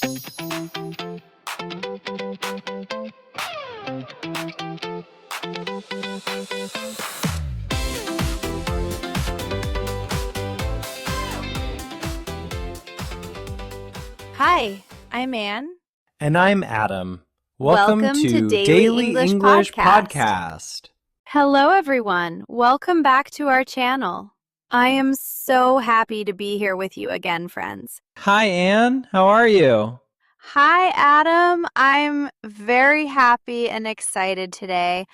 Hi, I'm Anne. And I'm Adam. Welcome Welcome to to Daily English Podcast. Hello, everyone. Welcome back to our channel. I am so happy to be here with you again, friends. Hi, Anne. How are you? Hi, Adam. I'm very happy and excited today,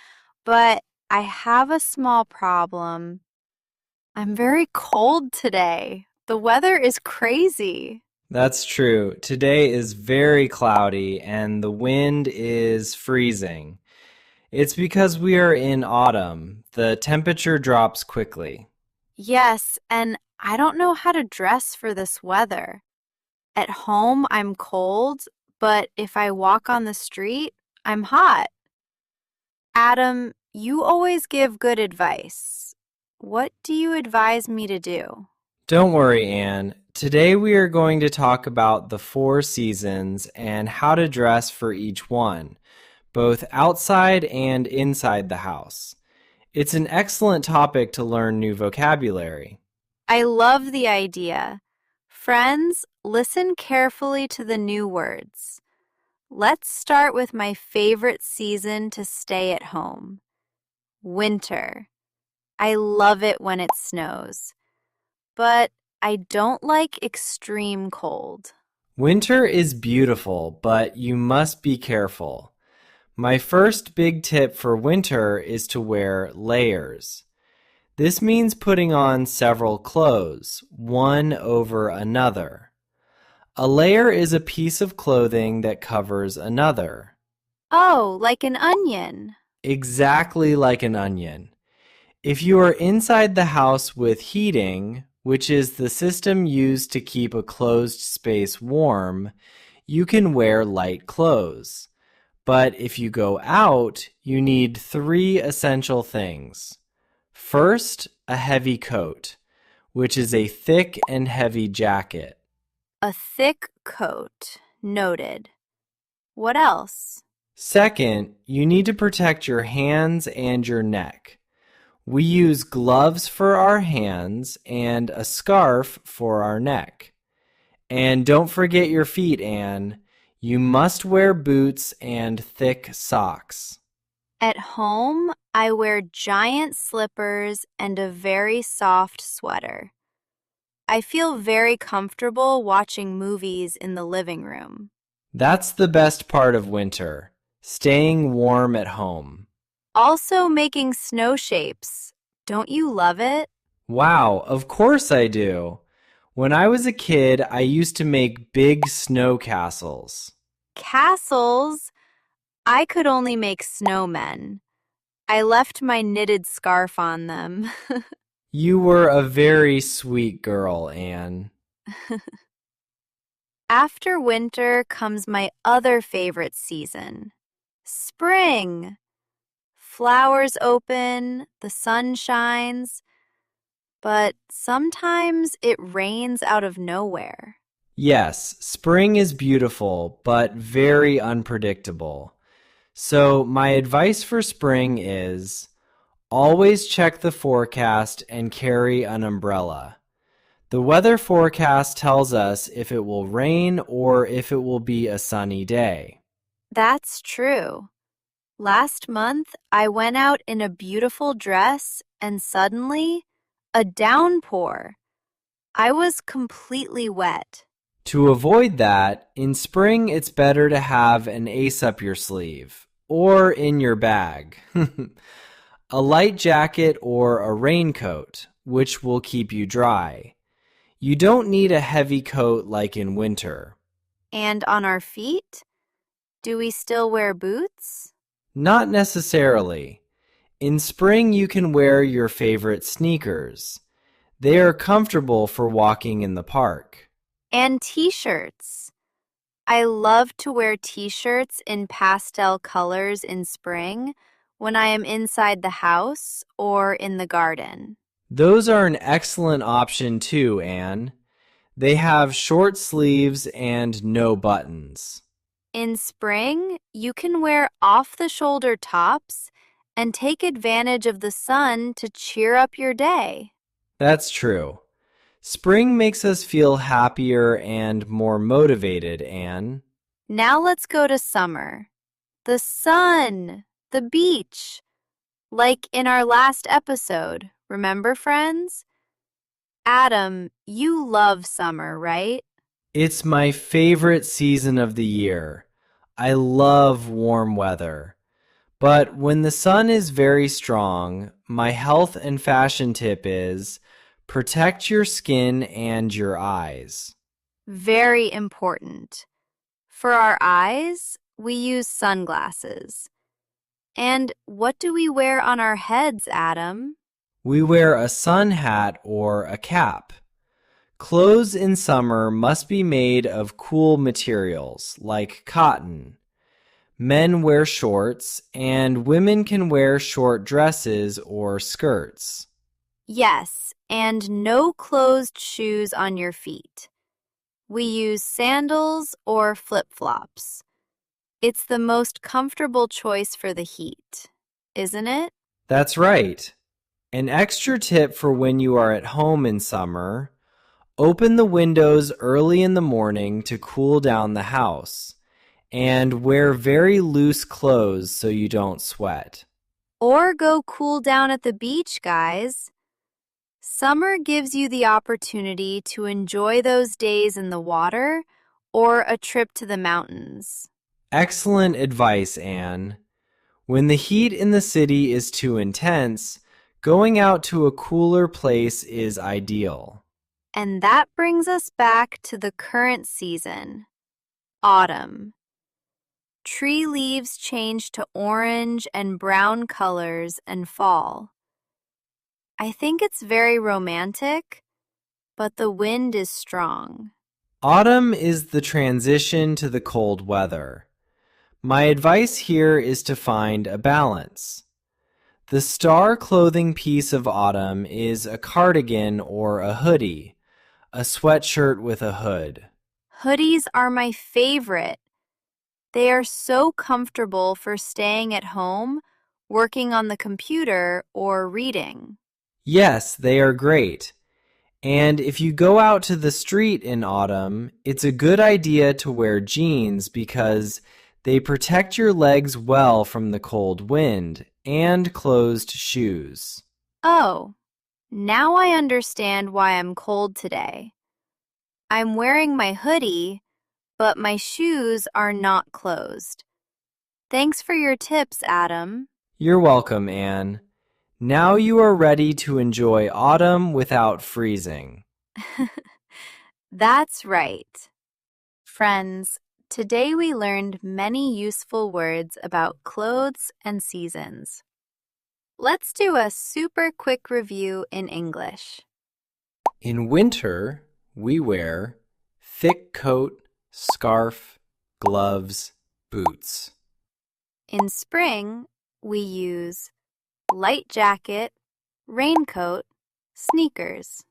but I have a small problem. I'm very cold today. The weather is crazy. That's true. Today is very cloudy and the wind is freezing. It's because we are in autumn. The temperature drops quickly. Yes, and I don't know how to dress for this weather. At home, I'm cold, but if I walk on the street, I'm hot. Adam, you always give good advice. What do you advise me to do? Don't worry, Anne. Today we are going to talk about the 4 seasons and how to dress for each one, both outside and inside the house. It's an excellent topic to learn new vocabulary. I love the idea. Friends, listen carefully to the new words. Let's start with my favorite season to stay at home. Winter. I love it when it snows. But I don't like extreme cold. Winter is beautiful, but you must be careful. My first big tip for winter is to wear layers. This means putting on several clothes, one over another. A layer is a piece of clothing that covers another. Oh, like an onion. Exactly like an onion. If you are inside the house with heating, which is the system used to keep a closed space warm, you can wear light clothes. But if you go out, you need 3 essential things. First, a heavy coat, which is a thick and heavy jacket. A thick coat. Noted. What else? Second, you need to protect your hands and your neck. We use gloves for our hands and a scarf for our neck. And don't forget your feet, Anne. You must wear boots and thick socks. At home, I wear giant slippers and a very soft sweater. I feel very comfortable watching movies in the living room. That's the best part of winter, staying warm at home. Also making snow shapes. Don't you love it? Wow, of course I do. When I was a kid, I used to make big snow castles. Castles? I could only make snowmen. I left my knitted scarf on them. You were a very sweet girl, Anne. After winter comes my other favorite season, spring. Flowers open, the sun shines, but sometimes it rains out of nowhere. Yes, spring is beautiful, but very unpredictable. So my advice for spring is always check the forecast and carry an umbrella. The weather forecast tells us if it will rain or if it will be a sunny day. That's true. Last month, I went out in a beautiful dress and suddenly, a downpour. I was completely wet. To avoid that, in spring it's better to have an ace up your sleeve or in your bag. A light jacket or a raincoat, which will keep you dry. You don't need a heavy coat like in winter. And on our feet? Do we still wear boots? Not necessarily. In spring you can wear your favorite sneakers. They are comfortable for walking in the park. And t-shirts. I love to wear t-shirts in pastel colors in spring when I am inside the house or in the garden. Those are an excellent option too, Anne. They have short sleeves and no buttons. In spring, you can wear off-the-shoulder tops and take advantage of the sun to cheer up your day. That's true. Spring makes us feel happier and more motivated, Anne. Now let's go to summer. The sun, the beach, like in our last episode. Remember, friends? Adam, you love summer, right? It's my favorite season of the year. I love warm weather. But when the sun is very strong, my health and fashion tip is protect your skin and your eyes. Very important. For our eyes, we use sunglasses. And what do we wear on our heads, Adam? We wear a sun hat or a cap. Clothes in summer must be made of cool materials like cotton. Men wear shorts, and women can wear short dresses or skirts. Yes, and no closed shoes on your feet. We use sandals or flip-flops. It's the most comfortable choice for the heat, isn't it? That's right. An extra tip for when you are at home in summer: open the windows early in the morning to cool down the house, and wear very loose clothes so you don't sweat. Or go cool down at the beach, guys. Summer gives you the opportunity to enjoy those days in the water or a trip to the mountains. Excellent advice, Anne. When the heat in the city is too intense, going out to a cooler place is ideal. And that brings us back to the current season, autumn. Tree leaves change to orange and brown colors and fall. I think it's very romantic, but the wind is strong. Autumn is the transition to the cold weather. My advice here is to find a balance. The star clothing piece of autumn is a cardigan or a hoodie, a sweatshirt with a hood. Hoodies are my favorite. They are so comfortable for staying at home, working on the computer, or reading. Yes, they are great. And if you go out to the street in autumn, it's a good idea to wear jeans because they protect your legs well from the cold wind, and closed shoes. Oh, now I understand why I'm cold today. I'm wearing my hoodie, but my shoes are not closed. Thanks for your tips, Adam. You're welcome, Anne. Now you are ready to enjoy autumn without freezing. That's right. Friends, today we learned many useful words about clothes and seasons. Let's do a super quick review in English. In winter, we wear thick coat, scarf, gloves, boots. In spring, we use light jacket, raincoat, sneakers.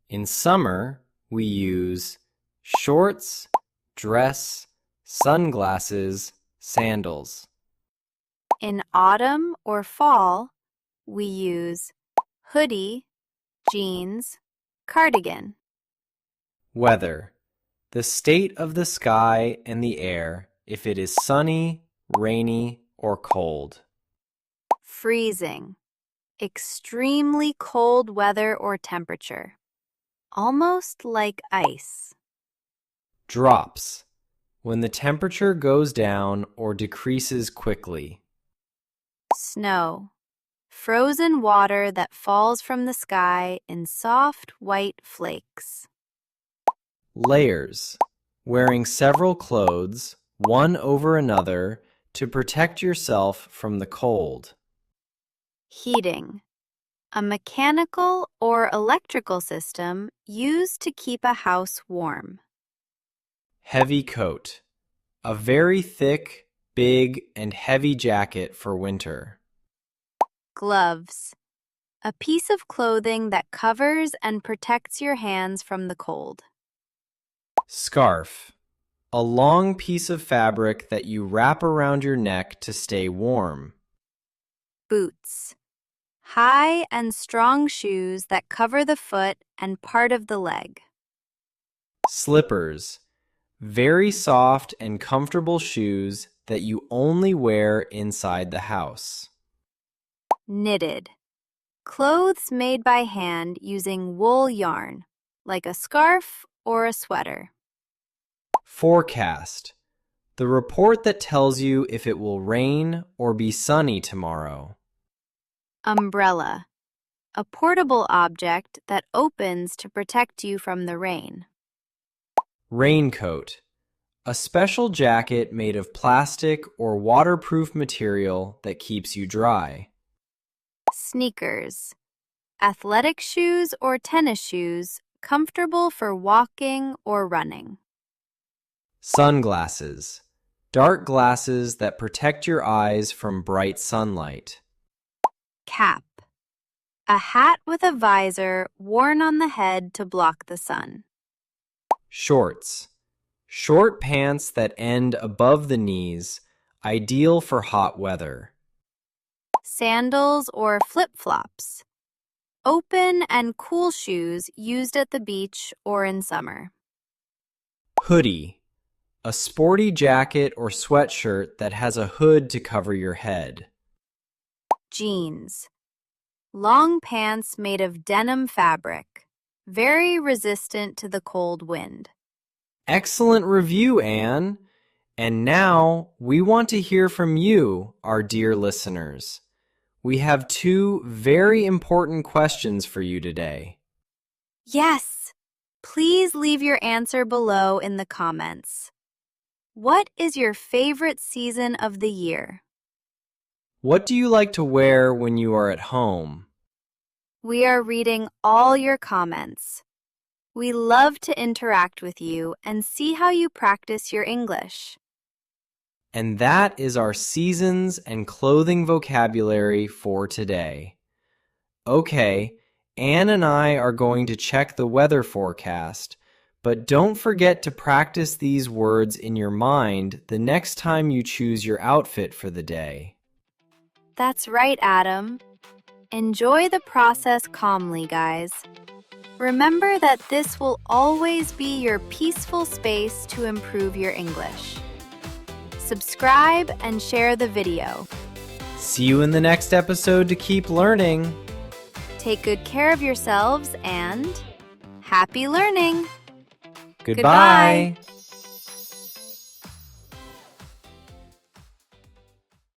In summer, we use shorts, dress, sunglasses, sandals. In autumn or fall, we use hoodie, jeans, cardigan. Weather: the state of the sky and the air, if it is sunny, rainy, or cold. Freezing, extremely cold weather or temperature, almost like ice. Drops: when the temperature goes down or decreases quickly. Snow, frozen water that falls from the sky in soft white flakes. Layers: wearing several clothes, one over another, to protect yourself from the cold. Heating, a mechanical or electrical system used to keep a house warm. Heavy coat: a very thick, big, and heavy jacket for winter. Gloves, A piece of clothing that covers and protects your hands from the cold. Scarf. A long piece of fabric that you wrap around your neck to stay warm. Boots. High and strong shoes that cover the foot and part of the leg. Slippers. Very soft and comfortable shoes that you only wear inside the house. Knitted. Clothes made by hand using wool yarn, like a scarf or a sweater. Forecast. The report that tells you if it will rain or be sunny tomorrow. Umbrella. A portable object that opens to protect you from the rain. Raincoat. A special jacket made of plastic or waterproof material that keeps you dry. Sneakers. Athletic shoes or tennis shoes, comfortable for walking or running. Sunglasses. Dark glasses that protect your eyes from bright sunlight. Cap. A hat with a visor worn on the head to block the sun. Shorts. Short pants that end above the knees, ideal for hot weather. Sandals or flip-flops. Open and cool shoes used at the beach or in summer. Hoodie. A sporty jacket or sweatshirt that has a hood to cover your head. Jeans. Long pants made of denim fabric, very resistant to the cold wind. Excellent review, Anne. And now we want to hear from you, our dear listeners. We have 2 very important questions for you today. Yes! Please leave your answer below in the comments. What is your favorite season of the year? What do you like to wear when you are at home? We are reading all your comments. We love to interact with you and see how you practice your English. And that is our seasons and clothing vocabulary for today. Okay, Anne and I are going to check the weather forecast, but don't forget to practice these words in your mind the next time you choose your outfit for the day. That's right, Adam. Enjoy the process calmly, guys. Remember that this will always be your peaceful space to improve your English. Subscribe and share the video. See you in the next episode to keep learning. Take good care of yourselves and happy learning! Goodbye. Goodbye.